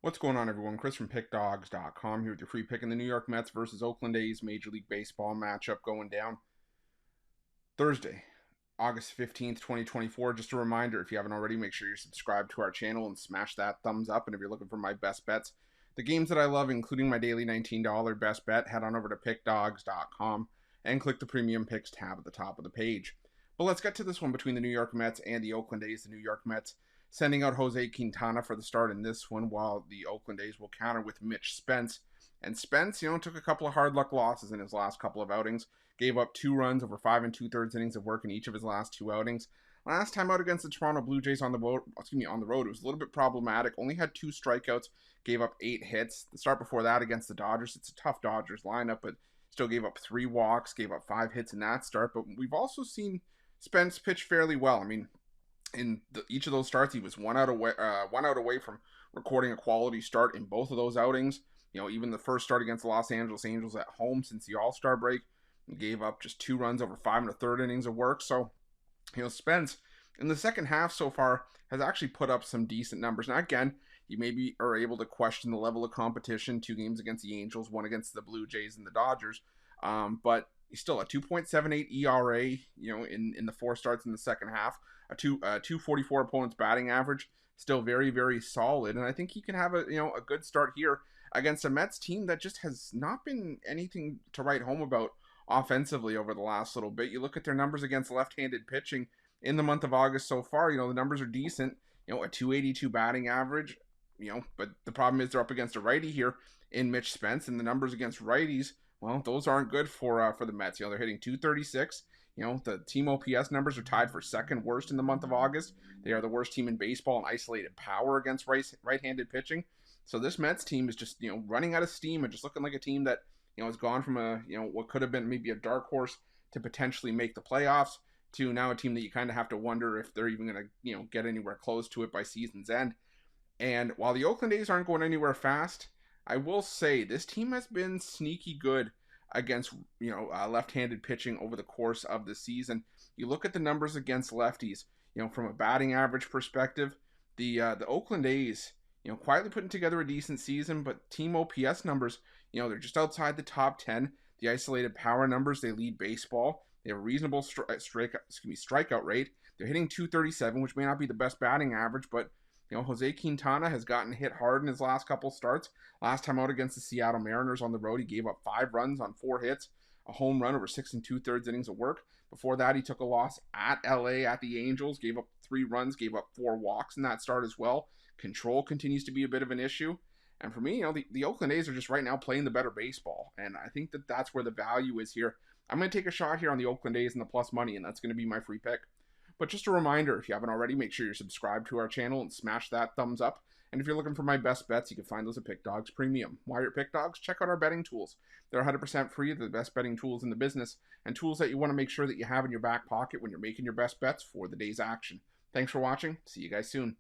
What's going on, everyone? Chris from Pickdawgz.com here with your free pick in the New York Mets versus Oakland A's Major League Baseball matchup going down Thursday, August 15th, 2024. Just a reminder, if you haven't already, make sure you're subscribed to our channel and smash that thumbs up. And if you're looking for my best bets, the games that I love, including my daily $19 best bet, head on over to Pickdawgz.com and click the Premium Picks tab at the top of the page. But let's get to this one between the New York Mets and the Oakland A's. The New York Mets sending out Jose Quintana for the start in this one, while the Oakland A's will counter with Mitch Spence. And Spence, took a couple of hard luck losses in his last couple of outings. Gave up 2 runs over 5 2/3 innings of work in each of his last 2 outings. Last time out against the Toronto Blue Jays on the road, it was a little bit problematic. Only had 2 strikeouts, gave up 8 hits. The start before that against the Dodgers, it's a tough Dodgers lineup, but still gave up 3 walks, gave up 5 hits in that start. But we've also seen Spence pitch fairly well. In each of those starts, he was one out away from recording a quality start in both of those outings. Even the first start against the Los Angeles Angels at home since the All-Star break, he gave up just 2 runs over 5 1/3 innings of work. So, Spence in the second half so far has actually put up some decent numbers. Now, again, you maybe are able to question the level of competition. 2 games against the Angels, 1 against the Blue Jays and the Dodgers, but he's still a 2.78 ERA. In the 4 starts in the second half, a 244 opponent's batting average, still very, very solid. And I think he can have a good start here against a Mets team that just has not been anything to write home about offensively over the last little bit. You look at their numbers against left-handed pitching in the month of August so far. The numbers are decent. A 282 batting average. But the problem is they're up against a righty here in Mitch Spence, and the numbers against righties, well, those aren't good for the Mets. They're hitting 236. The team OPS numbers are tied for second worst in the month of August. They are the worst team in baseball in isolated power against right-handed pitching. So this Mets team is just, running out of steam and just looking like a team that, has gone from what could have been maybe a dark horse to potentially make the playoffs to now a team that you kind of have to wonder if they're even going to, get anywhere close to it by season's end. And while the Oakland A's aren't going anywhere fast, I will say this team has been sneaky good against left-handed pitching over the course of the season. You look at the numbers against lefties, from a batting average perspective, the Oakland A's, quietly putting together a decent season, but team OPS numbers, they're just outside the top 10. The isolated power numbers, they lead baseball. They have a reasonable strikeout rate. They're hitting 237, which may not be the best batting average, but Jose Quintana has gotten hit hard in his last couple starts. Last time out against the Seattle Mariners on the road, he gave up 5 runs on 4 hits, a home run over 6 2/3 innings of work. Before that, he took a loss at LA at the Angels, gave up 3 runs, gave up 4 walks in that start as well. Control continues to be a bit of an issue. And for me, the Oakland A's are just right now playing the better baseball. And I think that that's where the value is here. I'm going to take a shot here on the Oakland A's and the plus money, and that's going to be my free pick. But just a reminder, if you haven't already, make sure you're subscribed to our channel and smash that thumbs up. And if you're looking for my best bets, you can find those at Pick Dawgz Premium. While you're at Pick Dawgz, check out our betting tools. They're 100% free. They're the best betting tools in the business, and tools that you want to make sure that you have in your back pocket when you're making your best bets for the day's action. Thanks for watching. See you guys soon.